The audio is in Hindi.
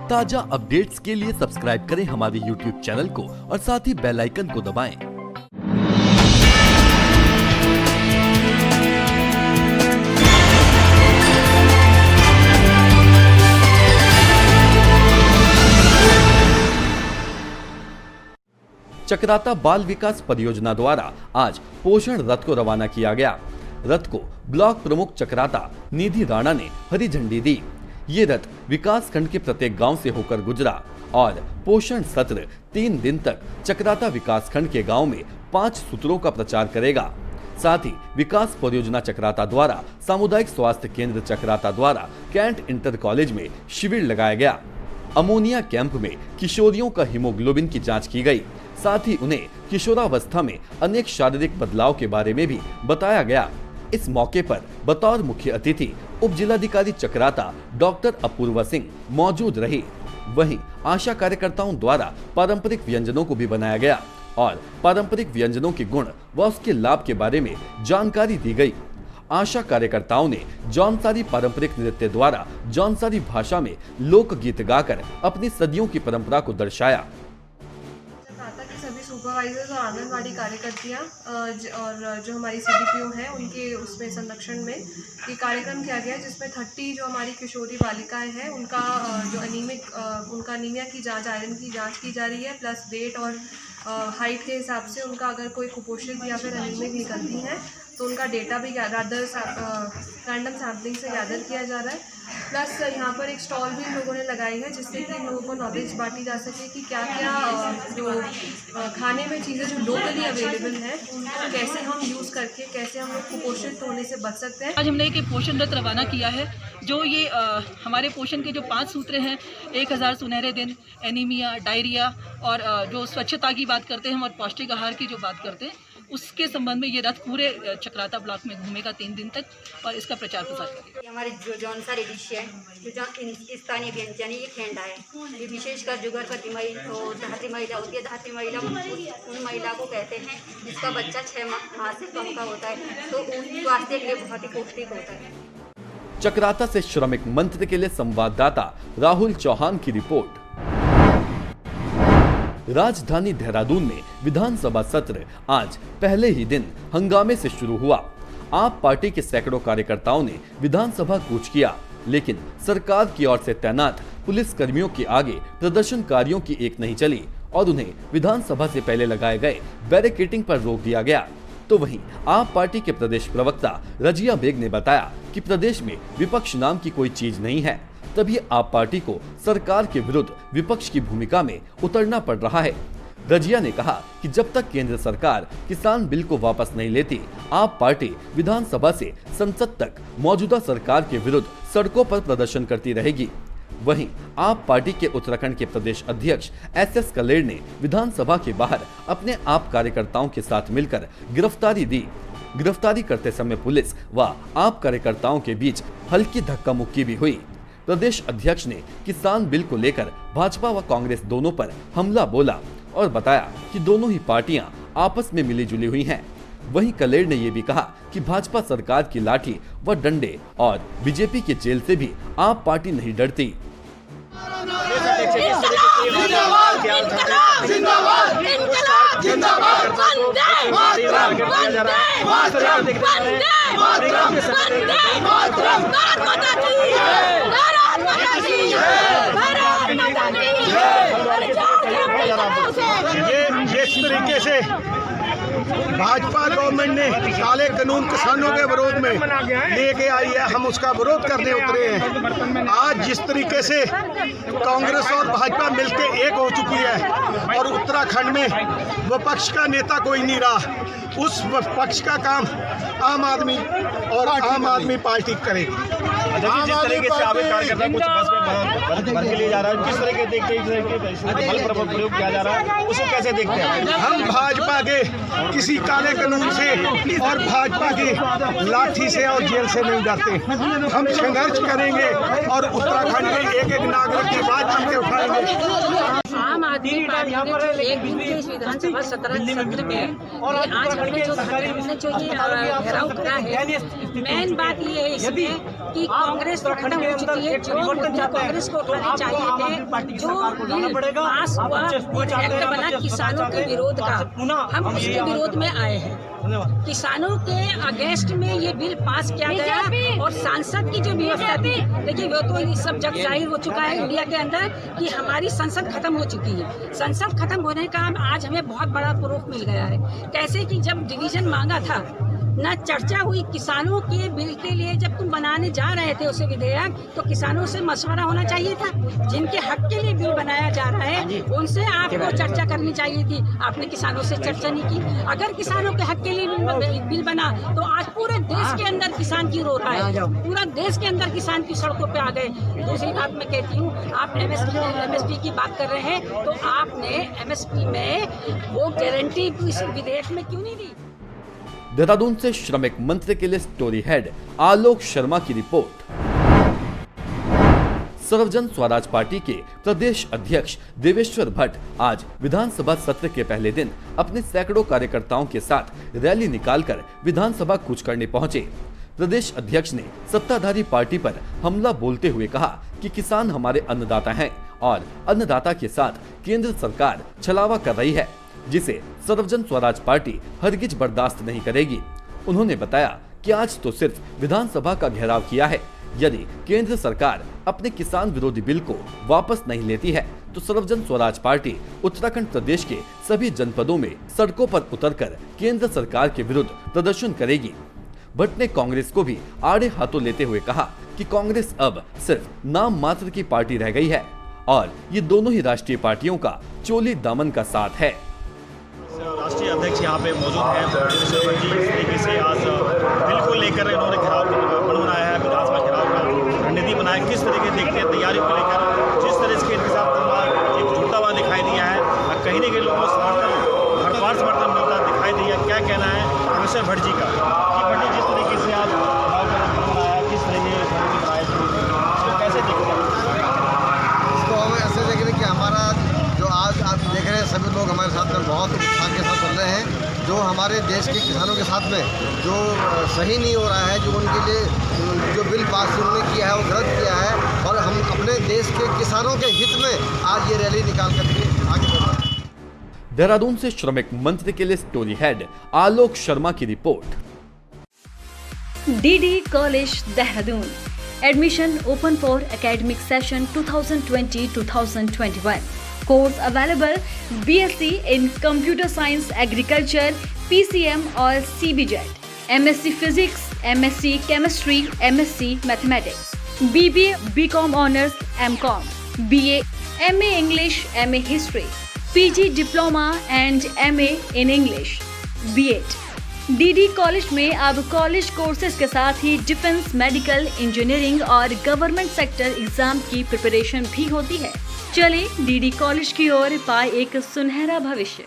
ताजा अपडेट्स के लिए सब्सक्राइब करें हमारे YouTube चैनल को और साथ ही बेल आइकन को दबाएं। चक्राता बाल विकास परियोजना द्वारा आज पोषण रथ को रवाना किया गया। रथ को ब्लॉक प्रमुख चक्राता निधि राणा ने हरी झंडी दी। ये रथ विकास खंड के प्रत्येक गांव से होकर गुजरा और पोषण सत्र 3 दिन तक चक्राता विकास खंड के गांव में 5 सूत्रों का प्रचार करेगा। साथ ही विकास परियोजना चक्राता द्वारा सामुदायिक स्वास्थ्य केंद्र चक्राता द्वारा कैंट इंटर कॉलेज में शिविर लगाया गया। अमोनिया कैंप में किशोरियों का हीमोग्लोबिन की जांच की गई। साथ ही उन्हें किशोरावस्था में अनेक शारीरिक बदलाव के बारे में भी बताया गया। इस मौके पर बतौर मुख्य अतिथि उप जिलाधिकारी चक्राता डॉक्टर अपूर्वा सिंह मौजूद रही। वहीं आशा कार्यकर्ताओं द्वारा पारंपरिक व्यंजनों को भी बनाया गया और पारंपरिक व्यंजनों के गुण व उसके लाभ के बारे में जानकारी दी गई। आशा कार्यकर्ताओं ने जौनसारी पारंपरिक नृत्य द्वारा जौनसारी भाषा में लोकगीत गाकर अपनी सदियों की परंपरा को दर्शाया। सभी सुपरवाइजर्स और आंगनवाड़ी कार्यकर्तियाँ और जो हमारी CDPO हैं उनके उसमें संरक्षण में ये कार्यक्रम किया गया, जिसमें 30 जो हमारी किशोरी बालिकाएं हैं उनका जो उनका अनीमिया की जांच, आयरन की जांच की जा रही है, प्लस वेट और हाइट के हिसाब से उनका अगर कोई कुपोषित या फिर अनीमिक निकलती हैं तो उनका डेटा भी रैंडम सैम्पलिंग से गैदर किया जा रहा है। प्लस यहाँ पर एक स्टॉल भी लोगों ने लगाई है जिससे कि लोगों को नॉलेज बांटी जा सके कि क्या क्या जो खाने में चीज़ें जो लोकली अवेलेबल हैं उनको कैसे हम यूज़ करके कैसे हम लोग कुपोषित होने से बच सकते हैं। आज हमने एक पोषण रथ रवाना किया है जो ये हमारे पोषण के जो 5 सूत्र हैं, 1000 सुनहरे दिन, एनीमिया, डायरिया और जो स्वच्छता की बात करते हैं हम और पौष्टिक आहार की जो बात करते हैं उसके संबंध में ये रथ पूरे चक्राता ब्लॉक में घूमेगा 3 दिन तक और इसका प्रचार प्रसार करेगा। हमारे जो जौनसारी डिश है, जो स्थानीय व्यंजन ये खेंडा है, ये विशेषकर जुगर्भवती महिला और धात्री महिला होती है, धात्री महिला उन महिला को कहते हैं जिसका बच्चा 6 माह से कम का होता है, तो उन स्वास्थ्य के लिए बहुत ही पौष्टिक होता है। चक्राता से श्रमिक मंत्र के लिए संवाददाता राहुल चौहान की रिपोर्ट। राजधानी देहरादून में विधानसभा सत्र आज पहले ही दिन हंगामे से शुरू हुआ। आप पार्टी के सैकड़ों कार्यकर्ताओं ने विधानसभा कूच किया, लेकिन सरकार की ओर से तैनात पुलिस कर्मियों के आगे प्रदर्शनकारियों की एक नहीं चली और उन्हें विधानसभा से पहले लगाए गए बैरिकेडिंग पर रोक दिया गया। तो वहीं आप पार्टी के प्रदेश प्रवक्ता रजिया बेग ने बताया कि प्रदेश में विपक्ष नाम की कोई चीज नहीं है, तभी आप पार्टी को सरकार के विरुद्ध विपक्ष की भूमिका में उतरना पड़ रहा है। रजिया ने कहा कि जब तक केंद्र सरकार किसान बिल को वापस नहीं लेती, आप पार्टी विधानसभा से संसद तक मौजूदा सरकार के विरुद्ध सड़कों पर प्रदर्शन करती रहेगी। वहीं आप पार्टी के उत्तराखंड के प्रदेश अध्यक्ष SS कलेर ने विधानसभा के बाहर अपने आप कार्यकर्ताओं के साथ मिलकर गिरफ्तारी दी। गिरफ्तारी करते समय पुलिस व आप कार्यकर्ताओं के बीच हल्की धक्का मुक्की भी हुई। प्रदेश अध्यक्ष ने किसान बिल को लेकर भाजपा व कांग्रेस दोनों पर हमला बोला और बताया कि दोनों ही पार्टियां आपस में मिली जुली हुई हैं। वहीं कलेर ने यह भी कहा कि भाजपा सरकार की लाठी व डंडे और बीजेपी के जेल से भी आप पार्टी नहीं डरती। जिस तरीके से भाजपा गवर्नमेंट ने काले कानून किसानों के विरोध में लेके आई है, हम उसका विरोध करने उतरे हैं। आज जिस तरीके से कांग्रेस और भाजपा मिलकर एक हो चुकी है और उत्तराखंड में विपक्ष का नेता कोई नहीं रहा, उस पक्ष का काम आम आदमी और आम आदमी पार्टी करेगी। जिस तरीके से आगे कार्यकर्ता कुछ बस में भर के लिए जा रहा है, किस तरह के देखते हैं बल प्रयोग किया जा रहा है, उसको कैसे देखते हैं? हम भाजपा के किसी काले कानून से और भाजपा की लाठी से और जेल से नहीं डरते। हम संघर्ष करेंगे और उत्तराखंड के एक एक नागरिक की बात करके उठाएंगे। आम आदमी पार्टियों ने जो एक दिन के विधानसभा सत्र में और आज हमने जो घेराव करा है, मेन बात ये है इसमें कि कांग्रेस तो खत्म हो चुकी है। जो मुद्दे कांग्रेस को उठाने चाहिए थे, जो बिल पास हुआ एक्ट बना किसानों के विरोध का, हम उसके विरोध में आए हैं। किसानों के अगेंस्ट में ये बिल पास किया गया और सांसद की जो व्यवस्था थी, देखिए वो तो ये सब जग जाहिर हो चुका है इंडिया के अंदर कि हमारी संसद खत्म हो चुकी है। संसद खत्म होने का आज हमें बहुत बड़ा प्रूफ मिल गया है। कैसे कि जब डिवीजन मांगा था ना, चर्चा हुई किसानों के बिल के लिए, जब तुम बनाने जा रहे थे उसे विधेयक, तो किसानों से मशवरा होना चाहिए था। जिनके हक के लिए बिल बनाया जा रहा है उनसे आपको चर्चा करनी चाहिए थी, आपने किसानों से चर्चा नहीं की। अगर किसानों के हक के लिए बिल बना तो आज पूरे देश के अंदर किसान क्यों रो रहा है, पूरा देश के अंदर किसान की सड़कों पे आ गए। दूसरी बात मैं कहती हूँ, आप MSP की बात कर रहे हैं, तो आपने MSP में वो गारंटी इस विधेयक में क्यों नहीं दी? देहरादून से श्रमिक मंत्री के लिए स्टोरी हेड आलोक शर्मा की रिपोर्ट। सर्वजन स्वराज पार्टी के प्रदेश अध्यक्ष देवेश्वर भट्ट आज विधानसभा सत्र के पहले दिन अपने सैकड़ों कार्यकर्ताओं के साथ रैली निकालकर विधानसभा कूच करने पहुंचे। प्रदेश अध्यक्ष ने सत्ताधारी पार्टी पर हमला बोलते हुए कहा कि किसान हमारे अन्नदाता हैं और अन्नदाता के साथ केंद्र सरकार छलावा कर रही है, जिसे सर्वजन स्वराज पार्टी हरगिज बर्दाश्त नहीं करेगी। उन्होंने बताया कि आज तो सिर्फ विधानसभा का घेराव किया है, यदि केंद्र सरकार अपने किसान विरोधी बिल को वापस नहीं लेती है तो सर्वजन स्वराज पार्टी उत्तराखंड प्रदेश के सभी जनपदों में सड़कों पर उतरकर केंद्र सरकार के विरुद्ध प्रदर्शन करेगी। भट्ट ने कांग्रेस को भी आड़े हाथों लेते हुए कहा कि कांग्रेस अब सिर्फ नाम मात्र की पार्टी रह गई है और ये दोनों ही राष्ट्रीय पार्टियों का चोली दामन का साथ है। राष्ट्रीय अध्यक्ष यहाँ पे मौजूद हैं देवेश्वर जी। इस तरीके से आज बिल को लेकर इन्होंने घेराव बनाया है, विधानसभा घेराव का रणनीति बनाया। किस तरीके देखते हैं तैयारी को लेकर, जिस तरह के इनके साथ एक जुड़ता हुआ दिखाई दिया है, कहीं न कहीं लोगों को समर्थन, भरपूर समर्थन मिलता दिखाई दिया। क्या कहना है देवेश्वर भट्ट जी का कि भट्ट जी जिस तरीके से आज बनाया, किस तरीके से कैसे देखते हैं इसको? हम ऐसे देख रहे हैं कि हमारा जो आज आप देख रहे हैं सभी लोग हमारे साथ में बहुत उत्साह के साथ चल रहे हैं। जो हमारे देश के किसानों के साथ में जो सही नहीं हो रहा है, जो उनके लिए जो बिल पास उन्होंने किया है वो गलत किया है, और हम अपने देश के किसानों के हित में आज ये रैली निकाल करके आगे बढ़ रहे हैं। देहरादून से श्रमिक मंत्री के लिए स्टोरी हेड आलोक शर्मा की report. DD College Dehradun. Admission open for academic session 2020-2021. Course available BSc in Computer Science, Agriculture, PCM or CBJET, MSc Physics, MSc Chemistry, MSc Mathematics, BBA, BCom Honors, MCom, BA, MA English, MA History, PG Diploma and MA in English, B.Ed. DD college में अब कॉलेज कोर्सेज के साथ ही डिफेंस, मेडिकल, इंजीनियरिंग और गवर्नमेंट सेक्टर एग्जाम की प्रिपरेशन भी होती है। चले DD कॉलेज की ओर, पाए एक सुनहरा भविष्य।